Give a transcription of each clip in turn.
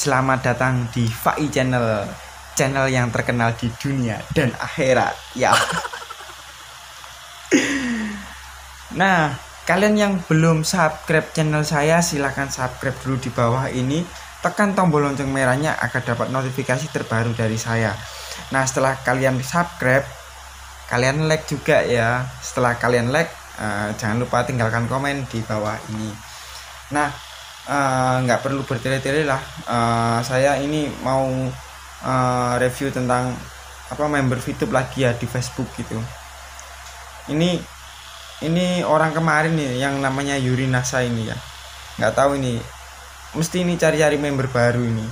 Selamat datang di Fai Channel, channel yang terkenal di dunia dan akhirat. Ya. Nah, kalian yang belum subscribe channel saya, silahkan subscribe dulu di bawah ini. Tekan tombol lonceng merahnya agar dapat notifikasi terbaru dari saya. Nah, setelah kalian subscribe, kalian like juga ya. Setelah kalian like, jangan lupa tinggalkan komen di bawah ini. Nah, nggak perlu bertele-tele lah. Saya ini mau review tentang member VTube lagi ya di Facebook gitu. Ini orang kemarin nih yang namanya Yuri Nasa ini ya. Nggak tahu ini, mesti ini cari-cari member baru ini.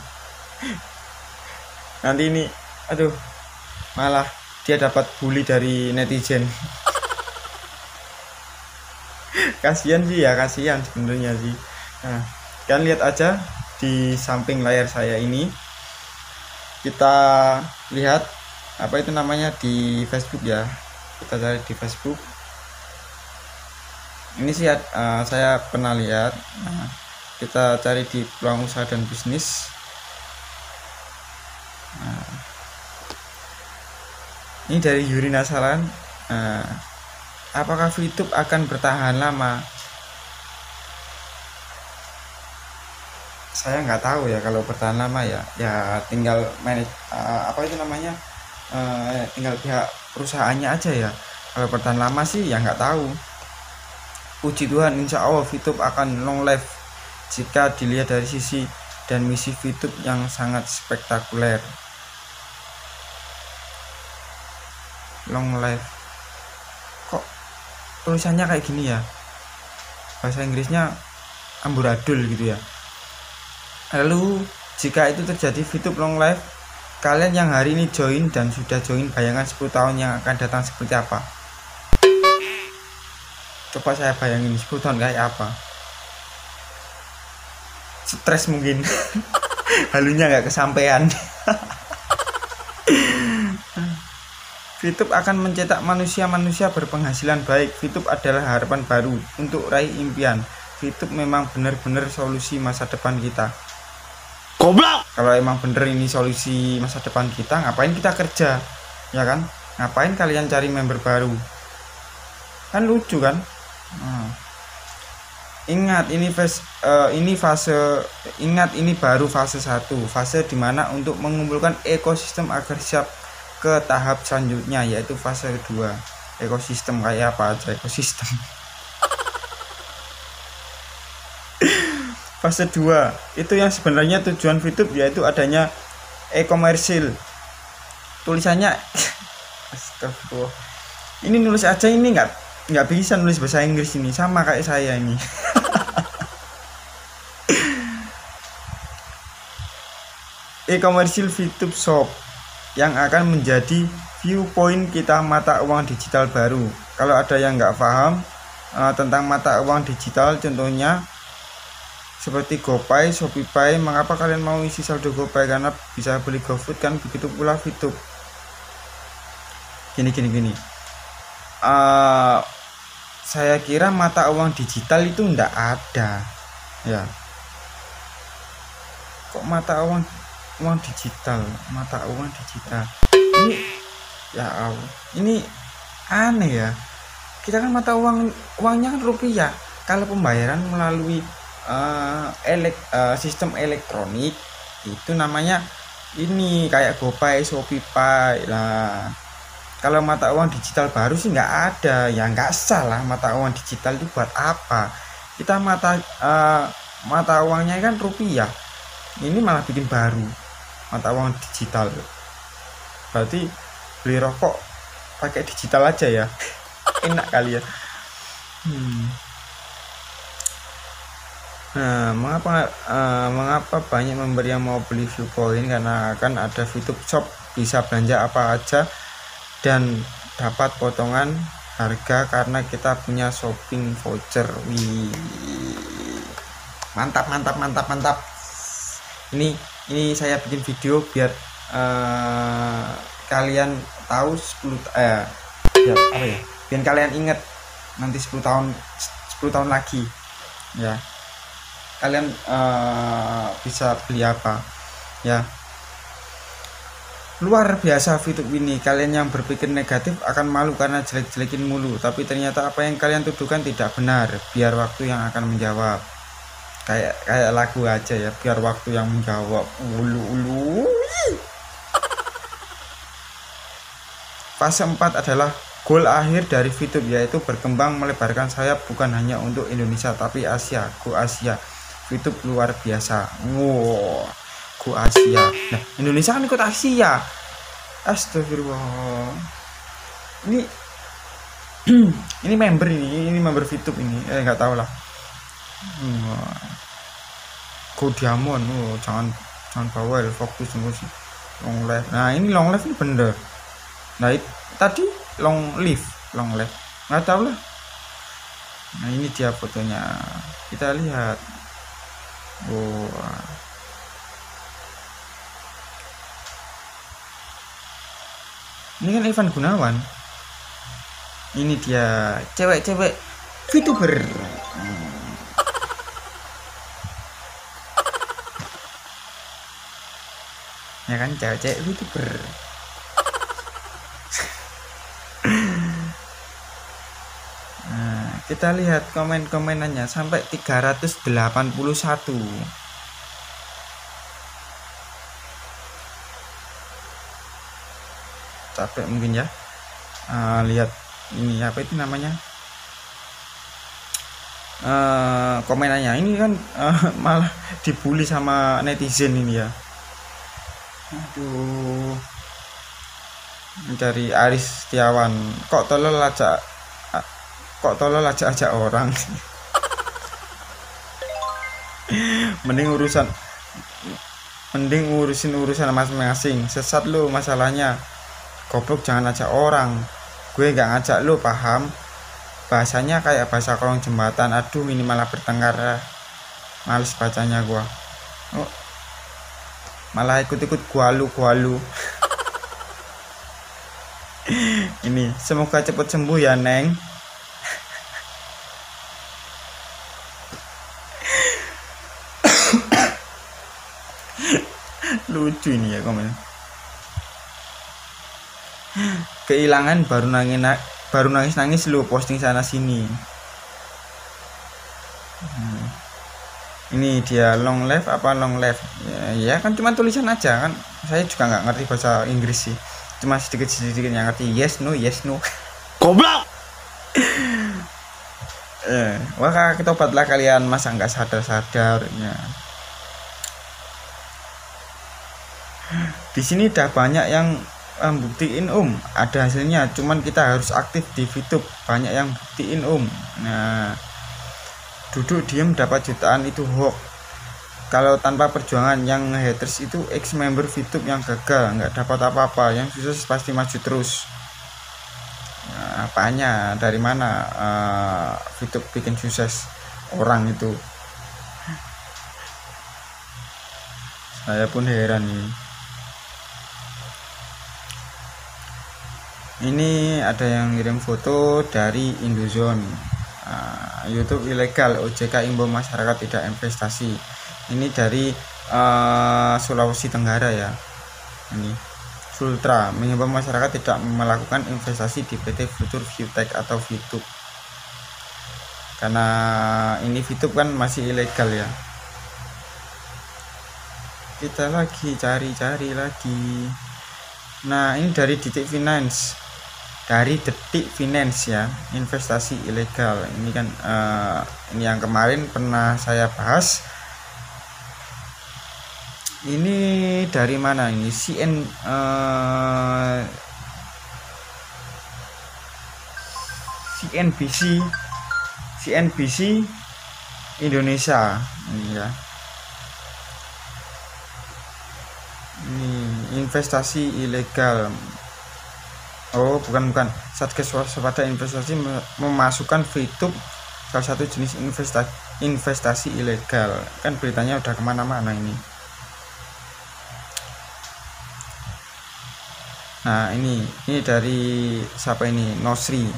Nanti ini, aduh, malah dia dapat bully dari netizen. Kasihan sih ya, kasihan sebenarnya sih. Nah, kalian lihat aja di samping layar saya ini, kita lihat apa itu namanya di Facebook ya. Kita cari di Facebook. Ini sih saya pernah lihat. Nah, kita cari di peluang usaha dan bisnis. Nah, ini dari Yuri Nasaran. Apakah VTube akan bertahan lama? Saya nggak tahu ya kalau bertahan lama ya. Ya tinggal manage tinggal pihak perusahaannya aja ya. Kalau bertahan lama sih ya nggak tahu. Puji Tuhan, insya Allah VTube akan long life jika dilihat dari sisi dan misi VTube yang sangat spektakuler. Long life, kok tulisannya kayak gini ya, bahasa Inggrisnya amburadul gitu ya. Lalu jika itu terjadi VTube long life, kalian yang hari ini join dan sudah join, bayangan 10 tahun yang akan datang seperti apa? Coba saya bayangin 10 tahun kayak apa. Stres mungkin. Halunya nggak kesampaian. VTube akan mencetak manusia-manusia berpenghasilan baik. VTube adalah harapan baru untuk raih impian. VTube memang benar-benar solusi masa depan kita. Goblok! Kalau emang bener ini solusi masa depan kita, ngapain kita kerja? Ya kan? Ngapain kalian cari member baru? Kan lucu kan? Ingat ini baru fase 1, fase dimana untuk mengumpulkan ekosistem agar siap ke tahap selanjutnya, yaitu fase kedua. Ekosistem kayak apa aja ekosistem. Fase 2 itu yang sebenarnya tujuan VTube, yaitu adanya e-commerce. Tulisannya astagfirullah. Ini nulis aja ini nggak bisa nulis bahasa Inggris ini, sama kayak saya ini. E-commerce VTube Shop yang akan menjadi viewpoint kita mata uang digital baru. Kalau ada yang nggak paham tentang mata uang digital, contohnya seperti GoPay, ShopeePay, mengapa kalian mau isi saldo GoPay? Karena bisa beli GoFood kan, begitu pula VTube. Gini. Saya kira mata uang digital itu ndak ada ya. Kok mata uang digital ini ya Allah, ini aneh ya. Kita kan mata uangnya kan rupiah. Kalau pembayaran melalui sistem elektronik itu namanya ini kayak GoPay, ShopeePay lah. Kalau mata uang digital baru sih nggak ada, ya nggak salah. Mata uang digital itu buat apa? Kita mata uangnya kan rupiah, ini malah bikin baru mata uang digital. Berarti beli rokok pakai digital aja ya. Enak kali ya. Nah, mengapa banyak member yang mau beli viewpoint? Karena akan ada VTube Shop, bisa belanja apa aja dan dapat potongan harga karena kita punya shopping voucher. Wih, mantap. Ini saya bikin video biar kalian tahu biar kalian ingat nanti 10 tahun lagi ya, kalian bisa beli apa. ya. Luar biasa VTube ini. Kalian yang berpikir negatif akan malu karena jelek-jelekin mulu, tapi ternyata apa yang kalian tuduhkan tidak benar. Biar waktu yang akan menjawab. Kayak lagu aja ya, biar waktu yang menjawab. Ulu. Fase 4 adalah goal akhir dari VTube, yaitu berkembang melebarkan sayap bukan hanya untuk Indonesia tapi Asia. Go Asia. VTube luar biasa. Wow. Go Asia. Nah, Indonesia kan ikut Asia. Astagfirullah. Ini ini member member VTube ini. Nggak tahu lah. Go Diamond. Jangan bawel, fokus long live. Nah, ini long live ini bener. Nah, tadi long live. Nggak tahu lah. Nah, ini dia fotonya. Kita lihat. Ini kan Ivan Gunawan. Ini dia cewek-cewek VTuber. Ya kan, cewek-cewek VTuber. Nah, kita lihat komen-komenannya sampai 381. Capek mungkin ya. Lihat ini apa itu namanya, komenannya ini kan malah dibully sama netizen ini ya. Aduh, dari Aris Setiawan, kok tolol aja orang. mending urusin masing-masing. Sesat lu masalahnya. Goblok, jangan ajak orang. Gue gak ngajak lu, paham? Bahasanya kayak bahasa kolong jembatan. Aduh, ini malah bertengkar. Males bacanya gua. Malah ikut-ikut gualu. Ini, semoga cepet sembuh ya, Neng. Lucu ini ya komen. Kehilangan baru nangis lu, posting sana sini. Ini dia long live ya kan, cuma tulisan aja kan. Saya juga nggak ngerti bahasa Inggris sih, cuma sedikit yang ngerti yes no goblok. Wah, ketobatlah kalian, masa nggak sadarnya. Di sini udah banyak yang buktiin ada hasilnya, cuman kita harus aktif di VTube. Banyak yang buktiin Nah, duduk diem dapat jutaan itu hoax. Kalau tanpa perjuangan, yang haters itu ex member VTube yang gagal, nggak dapat apa-apa. Yang sukses pasti maju terus. Nah, apanya, dari mana VTube bikin sukses orang itu? Saya pun heran ini. Ini ada yang ngirim foto dari Indozone. YouTube ilegal, OJK imbau masyarakat tidak investasi. Ini dari Sulawesi Tenggara ya. Ini Sultra mengimbau masyarakat tidak melakukan investasi di PT Future Viewtech atau VTube. Karena ini VTube kan masih ilegal ya. Kita lagi cari lagi. Nah, ini dari Detik Finance. Dari Detik Finance ya, investasi ilegal. Ini kan ini yang kemarin pernah saya bahas. Ini dari mana ini? CNBC Indonesia ini ya. Ini investasi ilegal. Oh, bukan. Satgas Waspada Investasi memasukkan VTube salah satu jenis investasi ilegal. Kan beritanya udah kemana-mana ini. Nah, ini dari siapa ini? Nosri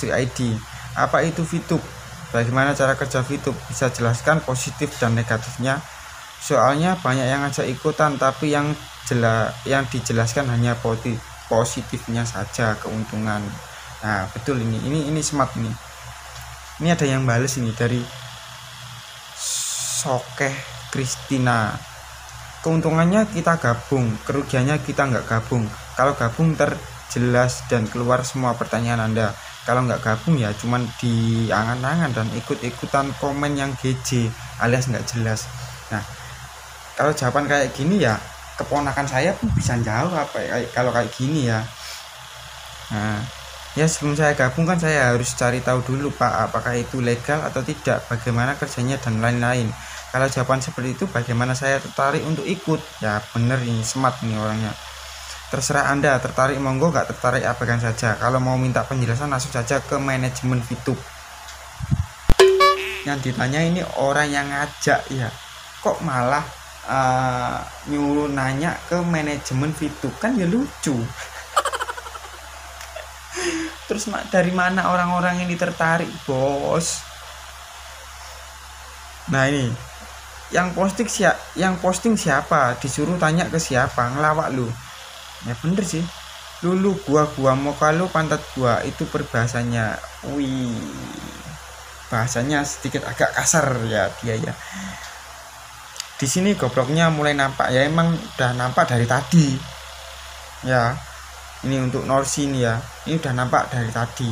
ID. Apa itu VTube? Bagaimana cara kerja VTube? Bisa jelaskan positif dan negatifnya? soalnya banyak yang ngajak ikutan tapi yang dijelaskan hanya positifnya saja, keuntungan. Nah betul, ini smart nih. Ini ada yang bales ini dari Sokeh Kristina. Keuntungannya kita gabung, kerugiannya kita nggak gabung. Kalau gabung terjelas dan keluar semua pertanyaan Anda. Kalau nggak gabung ya cuman diangan-angan dan ikut-ikutan komen yang GJ alias nggak jelas. Nah kalau jawaban kayak gini ya keponakan saya pun bisa jawab apa kalau kayak gini ya. Nah ya sebelum saya gabung kan saya harus cari tahu dulu Pak, apakah itu legal atau tidak, bagaimana kerjanya dan lain-lain. Kalau jawaban seperti itu bagaimana saya tertarik untuk ikut? Ya bener, ini smart nih orangnya. Terserah Anda, tertarik monggo, nggak tertarik abaikan saja. Kalau mau minta penjelasan langsung saja ke manajemen VTube. Yang ditanya ini orang yang ngajak ya, kok malah nyuruh nanya ke manajemen VTube, kan ya lucu. Terus dari mana orang-orang ini tertarik, bos? Nah ini yang posting siapa, disuruh tanya ke siapa, ngelawak lu. Ya bener sih, lulu gua muka lu pantat gua, itu perbahasannya. Wih, bahasanya sedikit agak kasar ya dia ya. Di sini gobloknya mulai nampak ya, emang udah nampak dari tadi ya. Ini untuk Norsi nih ya, ini udah nampak dari tadi.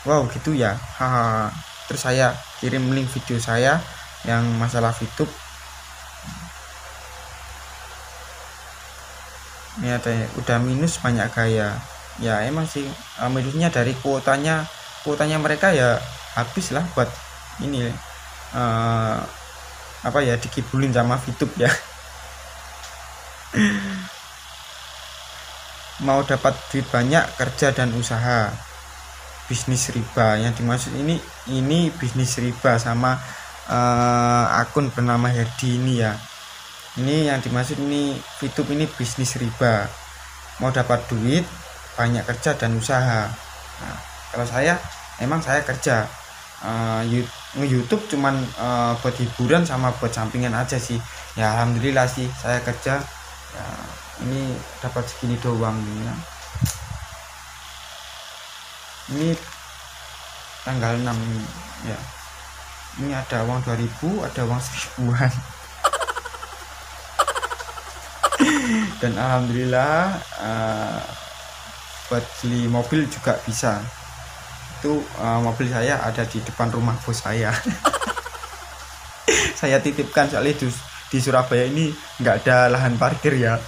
Wow gitu ya, haha. Terus saya kirim link video saya yang masalah VTube. Ini ada udah minus banyak gaya ya, emang sih minusnya dari kuotanya mereka ya, habis lah buat ini apa ya, dikibulin sama VTube ya. Mau dapat duit banyak, kerja dan usaha, bisnis riba. Yang dimaksud ini bisnis riba sama akun bernama Herdi ini ya. Ini yang dimaksud ini VTube ini bisnis riba. Mau dapat duit banyak, kerja dan usaha. Nah, kalau saya emang saya kerja nge-YouTube cuman buat hiburan sama buat sampingan aja sih. Ya alhamdulillah sih saya kerja ya, ini dapat segini doang ya. Ini tanggal 6 ya. Ini ada uang 2000, ada uang 1000-an. Dan alhamdulillah buat beli mobil juga bisa. Itu mobil saya ada di depan rumah bos saya. Saya titipkan soalnya di Surabaya ini nggak ada lahan parkir ya.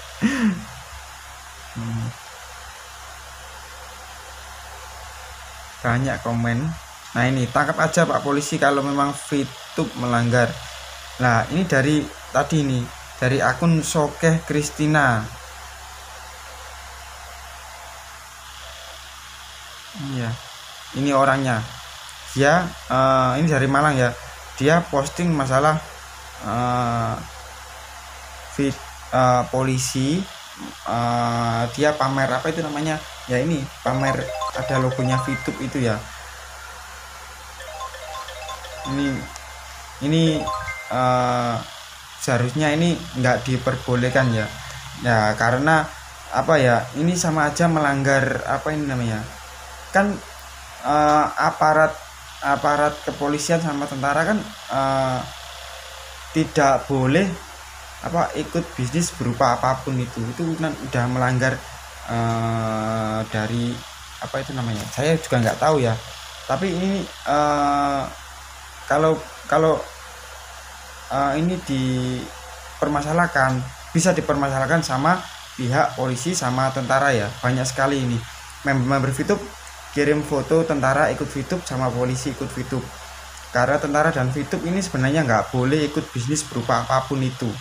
Banyak komen. Nah ini, tangkap aja Pak Polisi kalau memang VTube melanggar. Nah ini dari tadi nih, dari akun Sokeh Kristina. Iya, ini orangnya. Dia ini dari Malang ya. Dia posting masalah polisi. Dia pamer apa itu namanya? Ya ini pamer ada logonya VTube itu ya. Ini seharusnya ini nggak diperbolehkan ya. Ya karena apa ya? Ini sama aja melanggar apa ini namanya? Kan aparat kepolisian sama tentara kan tidak boleh ikut bisnis berupa apapun itu kan udah melanggar dari apa itu namanya, saya juga nggak tahu ya, tapi ini kalau ini dipermasalahkan, bisa dipermasalahkan sama pihak polisi sama tentara ya. Banyak sekali ini member VTube kirim foto tentara ikut VTube sama polisi ikut VTube, karena tentara dan VTube ini sebenarnya nggak boleh ikut bisnis berupa apapun itu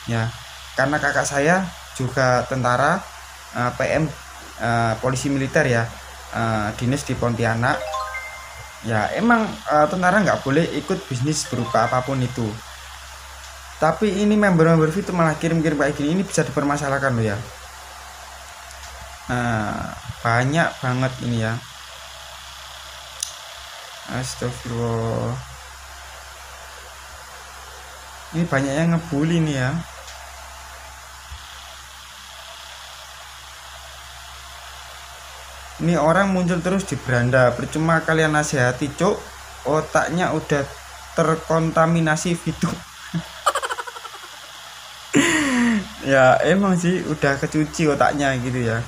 ya. Karena kakak saya juga tentara, PM, polisi militer ya, dinas di Pontianak ya. Emang tentara nggak boleh ikut bisnis berupa apapun itu, tapi ini member VTube malah kirim-kirim kayak gini, ini bisa dipermasalahkan loh ya. Banyak banget ini ya. Astagfirullah. Ini banyak yang ngebully nih ya. Ini orang muncul terus di beranda, percuma kalian nasihati cuk, otaknya udah terkontaminasi VTube. Ya emang sih udah kecuci otaknya gitu ya.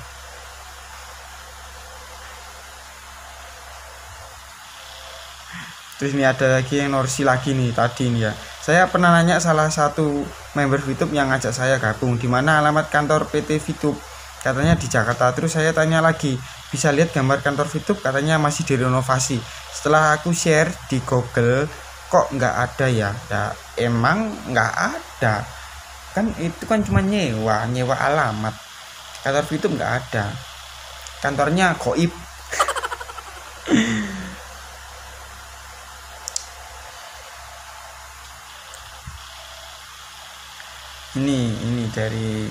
Terus ini ada lagi yang Norsi lagi nih tadi nih ya. Saya pernah nanya salah satu member VTube yang ngajak saya gabung, di mana alamat kantor PT VTube. Katanya di Jakarta. Terus saya tanya lagi, bisa lihat gambar kantor VTube, katanya masih direnovasi. Setelah aku share di Google, kok nggak ada ya? Ya emang nggak ada. Kan itu kan cuma nyewa alamat. Kantor VTube nggak ada. Kantornya goib. Ini dari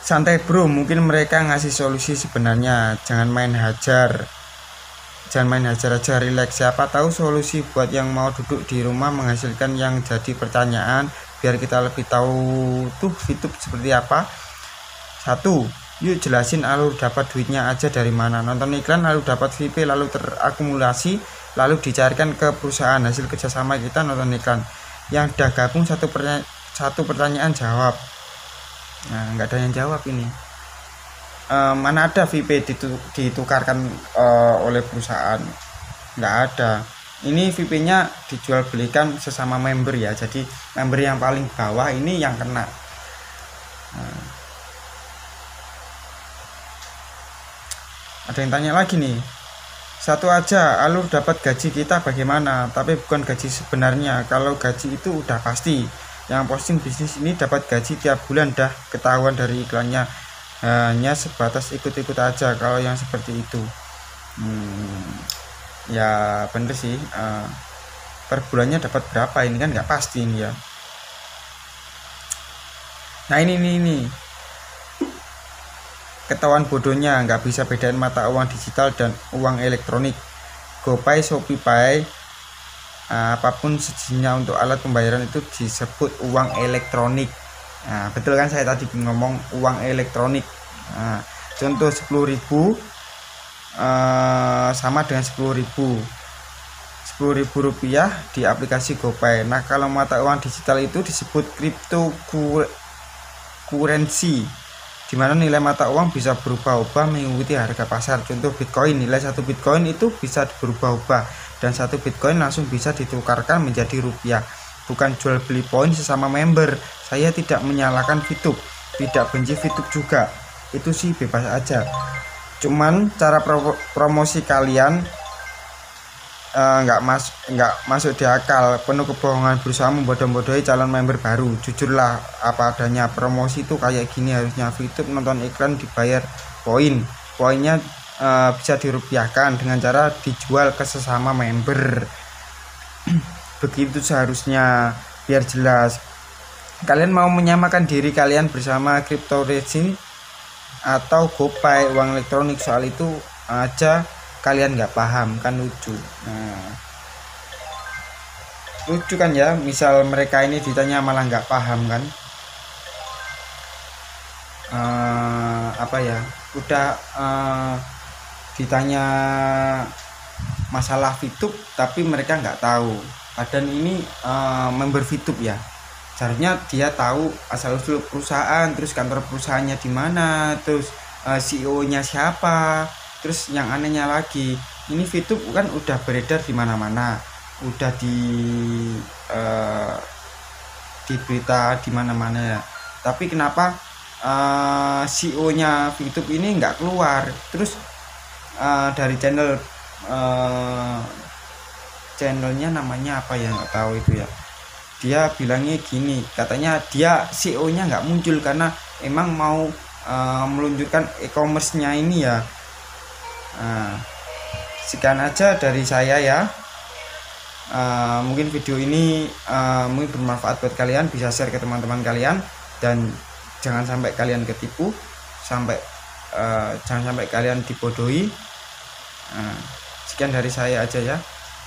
santai bro, mungkin mereka ngasih solusi sebenarnya. Jangan main hajar aja, relax. Siapa tahu solusi buat yang mau duduk di rumah menghasilkan yang jadi pertanyaan, biar kita lebih tahu tuh VTube seperti apa. 1. Yuk jelasin alur dapat duitnya aja dari mana. Nonton iklan lalu dapat VIP, lalu terakumulasi, lalu dicarikan ke perusahaan. Hasil kerjasama kita nonton iklan. Yang udah gabung satu pertanyaan jawab. Nah, nggak ada yang jawab ini. Mana ada VIP ditukarkan oleh perusahaan? Nggak ada. Ini VIP-nya dijual belikan sesama member ya. Jadi member yang paling bawah ini yang kena. Ada yang tanya lagi nih. Satu aja, alur dapat gaji kita bagaimana? Tapi bukan gaji sebenarnya. Kalau gaji itu udah pasti. Yang posting bisnis ini dapat gaji tiap bulan, dah ketahuan dari iklannya. Hanya sebatas ikut-ikut aja kalau yang seperti itu. Ya bener sih. Per bulannya dapat berapa ini kan nggak pasti ini ya. Nah ini ketahuan bodohnya, nggak bisa bedain mata uang digital dan uang elektronik. GoPay, ShopeePay, apapun sejenisnya untuk alat pembayaran itu disebut uang elektronik. Nah, betul kan saya tadi ngomong uang elektronik. Nah, contoh 10.000 sama dengan 10.000 rupiah di aplikasi GoPay. Nah, kalau mata uang digital itu disebut cryptocurrency, di mana nilai mata uang bisa berubah-ubah mengikuti harga pasar. Contoh Bitcoin, nilai 1 Bitcoin itu bisa berubah-ubah dan 1 Bitcoin langsung bisa ditukarkan menjadi rupiah. Bukan jual beli poin sesama member. Saya tidak menyalahkan VTube, tidak benci VTube juga. Itu sih bebas aja. Cuman cara promosi kalian nggak masuk di akal, penuh kebohongan, berusaha membodoh-bodohi calon member baru. Jujurlah apa adanya, promosi itu kayak gini harusnya. VTube nonton iklan dibayar poinnya bisa dirupiahkan dengan cara dijual ke sesama member. Begitu seharusnya, biar jelas. Kalian mau menyamakan diri kalian bersama cryptocurrency atau GoPay, uang elektronik, soal itu aja kalian nggak paham kan, lucu. Nah, lucu kan ya, misal mereka ini ditanya malah nggak paham kan. Apa ya, udah ditanya masalah VTube tapi mereka nggak tahu. Padahal ini member VTube ya, seharusnya dia tahu asal usul perusahaan, terus kantor perusahaannya di mana, terus CEO-nya siapa. Terus yang anehnya lagi, ini VTube kan udah beredar di mana-mana, udah di berita di mana-mana ya. Tapi kenapa CEO-nya VTube ini nggak keluar? Terus dari channelnya namanya apa ya, nggak tahu itu ya. Dia bilangnya gini, katanya dia CEO-nya nggak muncul karena emang mau meluncurkan e-commerce-nya ini ya. Nah, sekian aja dari saya ya. Mungkin video ini mungkin bermanfaat buat kalian, bisa share ke teman-teman kalian, dan jangan sampai kalian ketipu, jangan sampai kalian dibodohi. Sekian dari saya aja ya.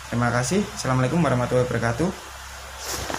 Terima kasih. Assalamualaikum warahmatullahi wabarakatuh.